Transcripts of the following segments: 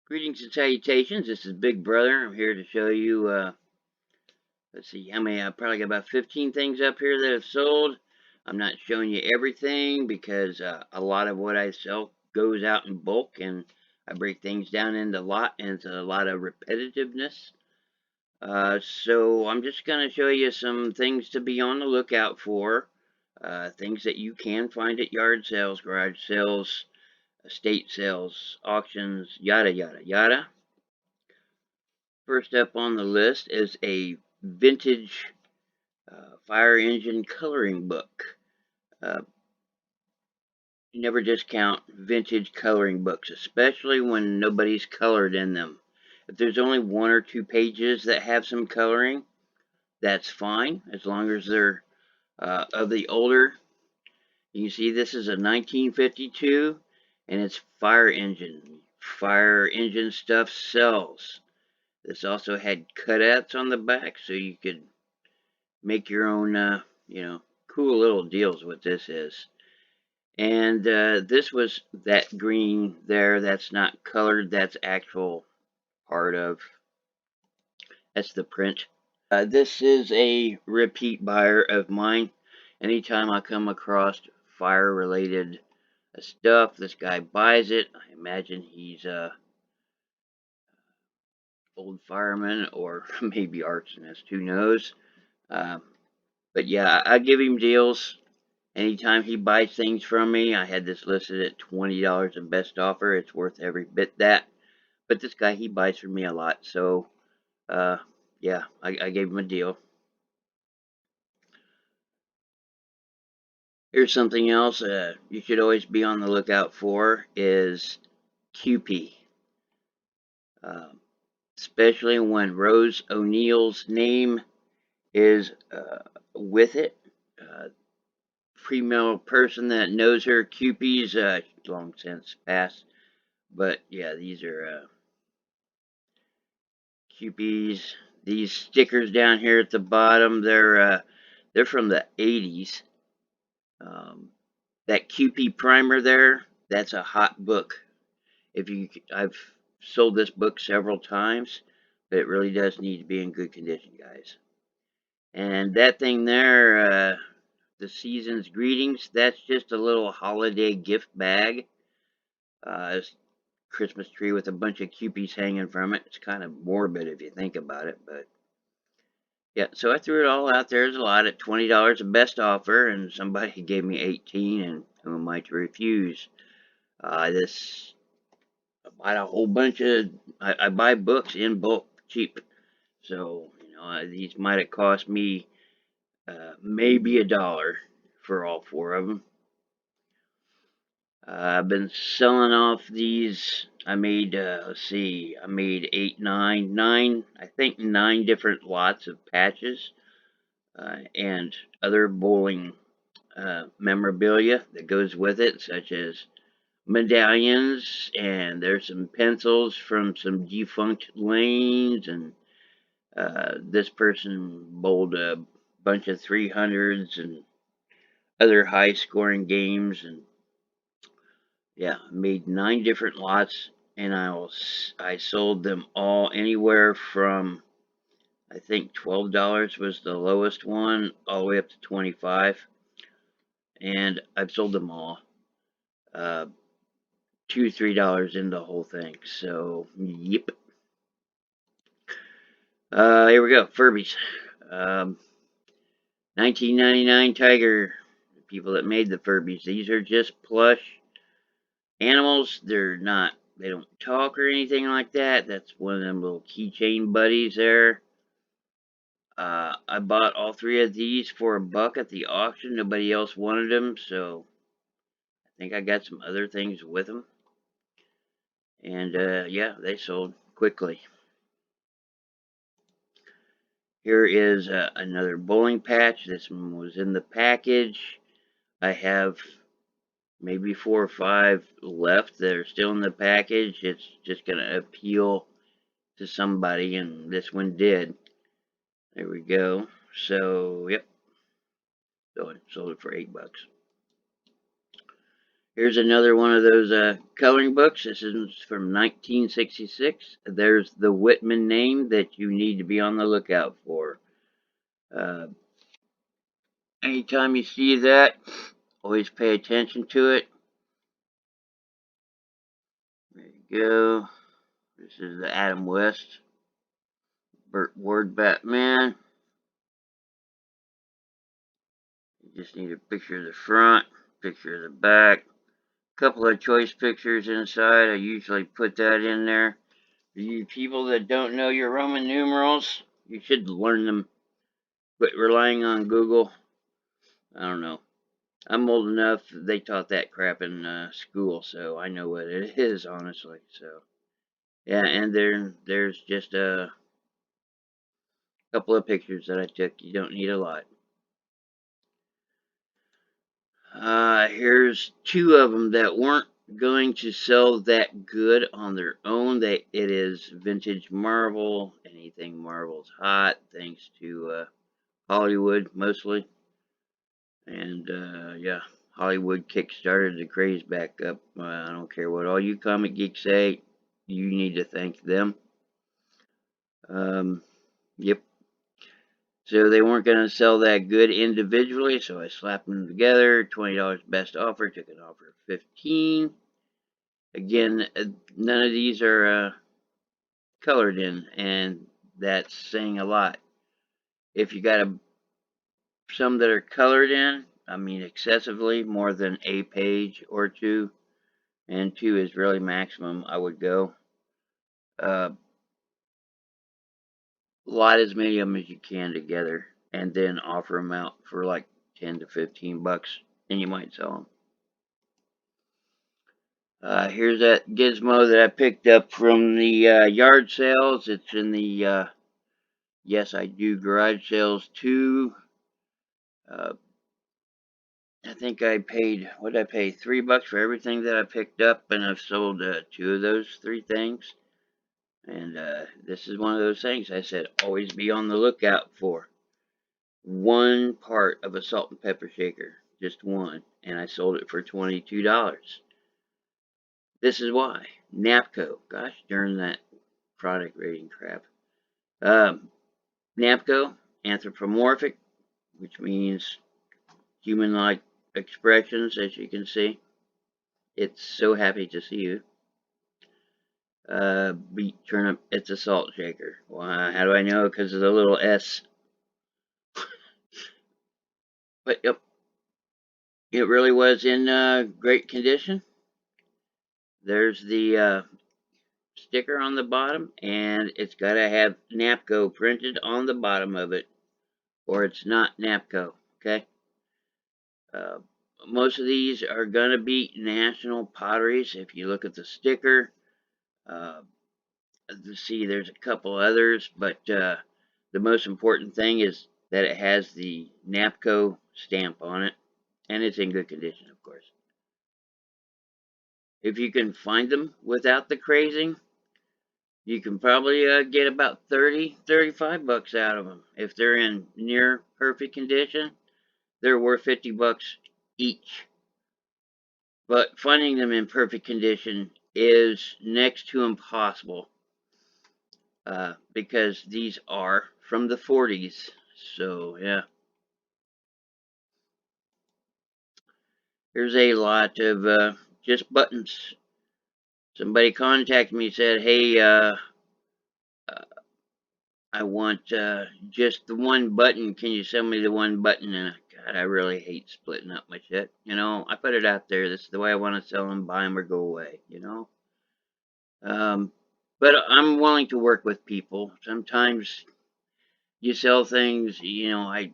Greetings and salutations. This is Big Brother. I'm here to show you, let's see, how many, I probably got about 15 things up here that have sold. I'm not showing you everything because a lot of what I sell goes out in bulk and I break things down into lot and it's a lot of repetitiveness. So I'm just going to show you some things to be on the lookout for. Things that you can find at yard sales, garage sales, estate sales, auctions, yada, yada, yada. First up on the list is a vintage fire engine coloring book. Uh, you never discount vintage coloring books, especially when nobody's colored in them. If there's only one or two pages that have some coloring, that's fine, as long as they're of the older. You can see this is a 1952, and it's fire engine. Fire engine stuff sells. This also had cutouts on the back, so you could make your own, cool little deals what this is. And this was that green there. That's not colored. That's actual part of. That's the print. This is a repeat buyer of mine. Anytime I come across fire-related stuff, this guy buys it. I imagine he's a old fireman or maybe arsonist. Who knows? Uh, but yeah, I give him deals. Anytime he buys things from me, I had this listed at $20 in best offer. It's worth every bit that. But this guy, he buys from me a lot. So, uh, yeah, I gave him a deal. Here's something else you should always be on the lookout for is QP. Especially when Rose O'Neill's name is with it. Uh, Female person that knows her QP's long since passed. But yeah, these are QPs. These stickers down here at the bottom, they're from the 80s. Um, that QP primer there, that's a hot book. I've sold this book several times, but it really does need to be in good condition, guys. And that thing there, the season's greetings, that's just a little holiday gift bag. It's Christmas tree with a bunch of QPs hanging from it. It's kind of morbid if you think about it, but yeah. So I threw it all out there as a lot at $20 a best offer, and somebody gave me 18, and who am I to refuse? This I bought a whole bunch of. I buy books in bulk, cheap. So these might have cost me maybe $1 for all four of them. I've been selling off these. I made, let's see, I made I think 9 different lots of patches and other bowling memorabilia that goes with it, such as medallions, and there's some pencils from some defunct lanes, and this person bowled a bunch of 300s and other high scoring games, and yeah, made 9 different lots, and I sold them all anywhere from I think $12 was the lowest one, all the way up to 25, and I've sold them all. Uh, $2, $3 in the whole thing. So yep. Here we go. Furbies. 1999 Tiger. The people that made the Furbies. These are just plush animals. They don't talk or anything like that. That's one of them little keychain buddies there. I bought all 3 of these for $1 at the auction. Nobody else wanted them, so I think I got some other things with them. And yeah, they sold quickly. Here is another bowling patch. This one was in the package. I have maybe 4 or 5 left that are still in the package. It's just going to appeal to somebody, and this one did. There we go. So, yep. Sold it for $8. Here's another one of those coloring books. This is from 1966. There's the Whitman name that you need to be on the lookout for. Uh, Anytime you see that, always pay attention to it. There you go. This is the Adam West Burt Ward Batman. You just need a picture of the front, picture of the back, couple of choice pictures inside. I usually put that in there. For you people that don't know your Roman numerals, you should learn them. Quit relying on Google. I don't know. I'm old enough. They taught that crap in school, so I know what it is, honestly. So yeah, and there's just a couple of pictures that I took. You don't need a lot. Here's two of them that weren't going to sell that good on their own. It is vintage Marvel. Anything Marvel's hot, thanks to Hollywood mostly. And yeah, Hollywood kickstarted the craze back up. I don't care what all you comic geeks say. You need to thank them. Yep. So they weren't going to sell that good individually, so I slapped them together. $20 best offer. Took an offer of 15. Again, none of these are colored in, and that's saying a lot. If you got some that are colored in, I mean excessively, more than a page or two, and two is really maximum, I would go. Lot as many of them as you can together, and then offer them out for like 10 to 15 bucks, and you might sell them. Here's that gizmo that I picked up from the yard sales. It's in the yes, I do garage sales too. I think I paid, what did I pay? $3 for everything that I picked up, and I've sold two of those three things. And this is one of those things I said always be on the lookout for. One part of a salt and pepper shaker, just one, and I sold it for $22. This is why. Napco, gosh darn that product rating crap. Napco, anthropomorphic, which means human-like expressions, as you can see. It's so happy to see you. Beet turnip, it's a salt shaker. Well, how do I know? Because of the little S. But yep, it really was in great condition. There's the sticker on the bottom, and it's got to have Napco printed on the bottom of it, or it's not Napco, okay? Uh, Most of these are going to be national potteries. If you look at the sticker, see there's a couple others, but the most important thing is that it has the Napco stamp on it, and it's in good condition, of course. If you can find them without the crazing, you can probably get about 30, 35 bucks out of them. If they're in near perfect condition, they're worth 50 bucks each. But finding them in perfect condition is next to impossible because these are from the 40s. So, yeah. Here's a lot of just buttons. Somebody contacted me and said, hey, I want just the one button. Can you send me the one button? And God, I really hate splitting up my shit. You know, I put it out there. This is the way I want to sell them, buy them, or go away. You know. But I'm willing to work with people. Sometimes you sell things. You know, I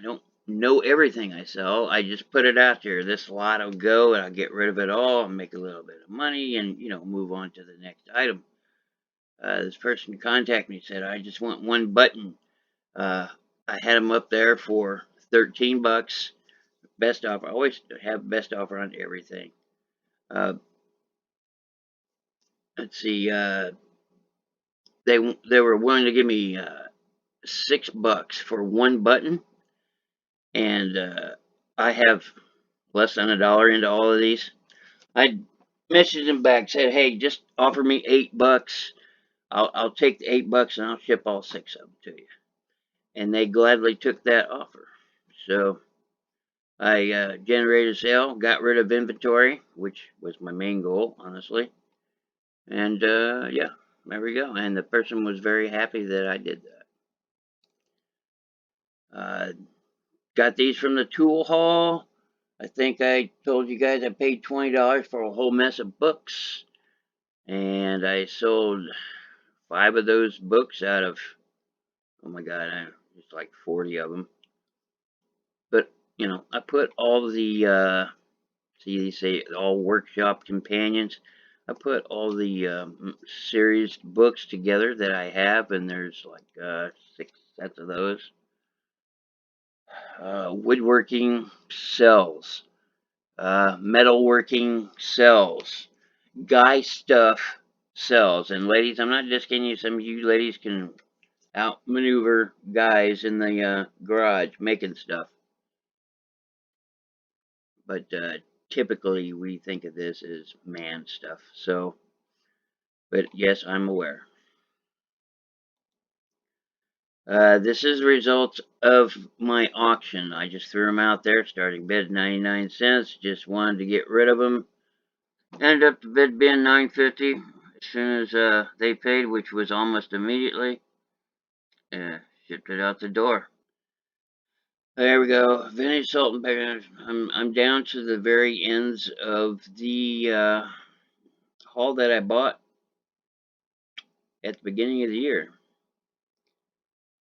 don't know everything I sell. I just put it out there. This lot will go, and I'll get rid of it all and make a little bit of money, and move on to the next item. This person contacted me and said, I just want one button. I had them up there for 13 bucks. Best offer. I always have best offer on everything. Let's see. They were willing to give me $6 for one button, and I have less than $1 into all of these. I messaged them back, said, "Hey, just offer me $8. I'll take the $8 and I'll ship all 6 of them to you." And they gladly took that offer. So I generated a sale, got rid of inventory, which was my main goal, honestly. And yeah, there we go. And the person was very happy that I did that. Got these from the tool haul. I think I told you guys I paid $20 for a whole mess of books. And I sold 5 of those books out of, oh my god, it's like 40 of them. But, you know, I put all the, see, they say all workshop companions. I put all the series books together that I have, and there's like 6 sets of those. Woodworking sells. Metalworking sells. Guy stuff sells. And ladies, I'm not just kidding you. Some of you ladies can outmaneuver guys in the garage making stuff. But typically we think of this as man stuff. So, but yes, I'm aware. This is the result of my auction. I just threw them out there, starting bid 99 cents. Just wanted to get rid of them. Ended up the bid being $9.50 as soon as they paid, which was almost immediately. Shipped it out the door. There we go. Vintage salt and pepper. I'm down to the very ends of the haul that I bought at the beginning of the year.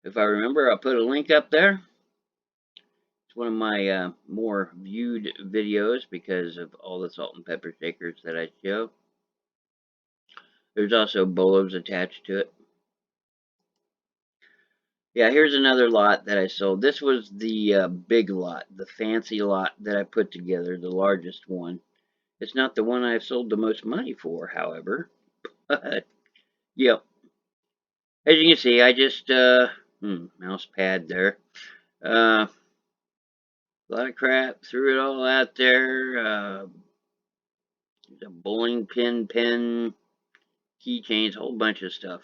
If I remember, I'll put a link up there. It's one of my more viewed videos because of all the salt and pepper shakers that I show. There's also bolos attached to it. Yeah, here's another lot that I sold. This was the big lot, the fancy lot that I put together, the largest one. It's not the one I've sold the most money for, however. But, yep. As you can see, I just, mouse pad there. A lot of crap, threw it all out there. The bowling pin, keychains, a whole bunch of stuff.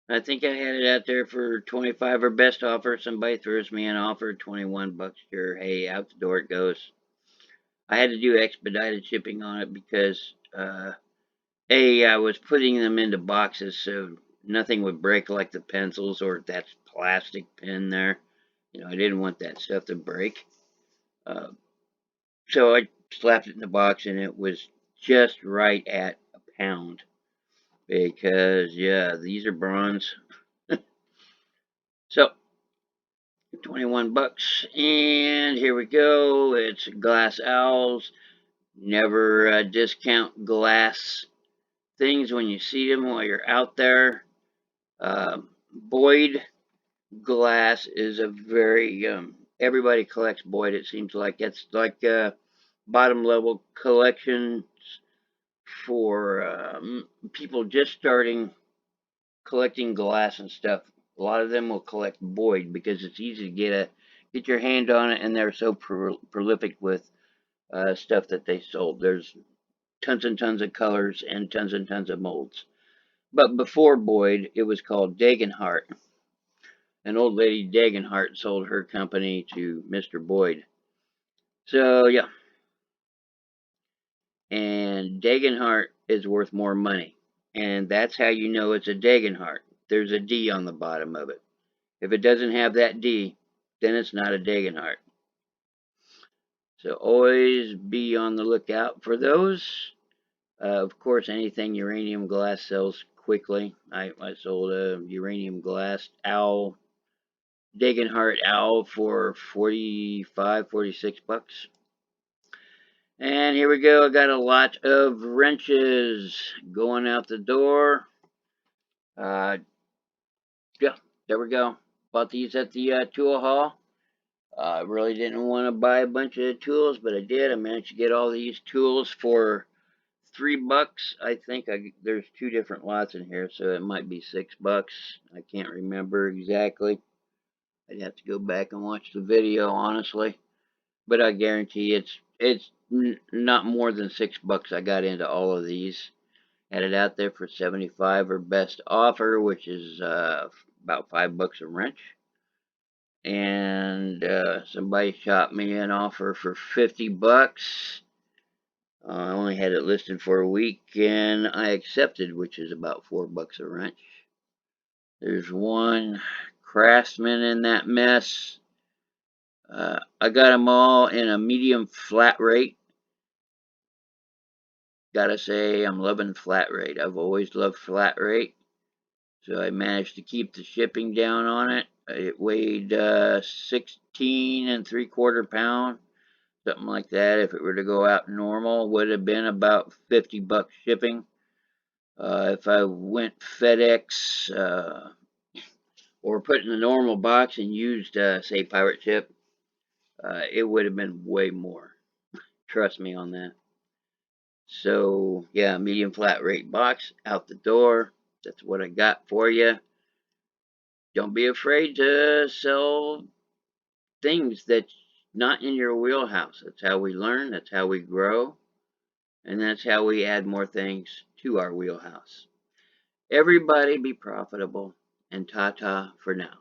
I think I had it out there for 25 or best offer. Somebody throws me an offer, 21 bucks. Sure, hey, out the door it goes. I had to do expedited shipping on it because I was putting them into boxes so nothing would break like the pencils or that plastic pen there. You know, I didn't want that stuff to break. So I slapped it in the box and it was just right at a pound. Because, yeah, these are bronze. So, 21 bucks. And here we go. It's glass owls. Never discount glass things when you see them while you're out there. Boyd glass is a very, everybody collects Boyd, it seems like. It's like bottom level collections for people just starting collecting glass and stuff. A lot of them will collect Boyd because it's easy to get your hand on it, and they're so prolific with stuff that they sold. There's tons and tons of colors and tons of molds. But before Boyd, it was called Dagenhart. An old lady, Dagenhart, sold her company to Mr. Boyd. So, yeah. And Dagenhart is worth more money. And that's how you know it's a Dagenhart. There's a D on the bottom of it. If it doesn't have that D, then it's not a Dagenhart. So always be on the lookout for those. Of course, anything uranium glass sells quickly. I sold a uranium glass owl, Dagenhart owl for 45, 46 bucks. And here we go. I got a lot of wrenches going out the door. Yeah, there we go. Bought these at the tool haul. I really didn't want to buy a bunch of tools, but I did. I managed to get all these tools for $3. I think there's 2 different lots in here, so it might be $6. I can't remember exactly. I'd have to go back and watch the video, honestly. But I guarantee It's not more than $6 I got into all of these. Had it out there for 75 or best offer, which is about $5 a wrench. And somebody shot me an offer for $50. I only had it listed for a week, and I accepted, which is about $4 a wrench. There's one Craftsman in that mess. I got them all in a medium flat rate. Gotta say, I'm loving flat rate. I've always loved flat rate. So I managed to keep the shipping down on it. It weighed 16 3/4 pounds, something like that. If it were to go out normal, would have been about $50 shipping. If I went FedEx or put in the normal box and used, say, pirate ship, it would have been way more. Trust me on that. So, yeah, medium flat rate box out the door. That's what I got for you. Don't be afraid to sell things that's not in your wheelhouse. That's how we learn, that's how we grow, and that's how we add more things to our wheelhouse. Everybody be profitable, and ta-ta for now.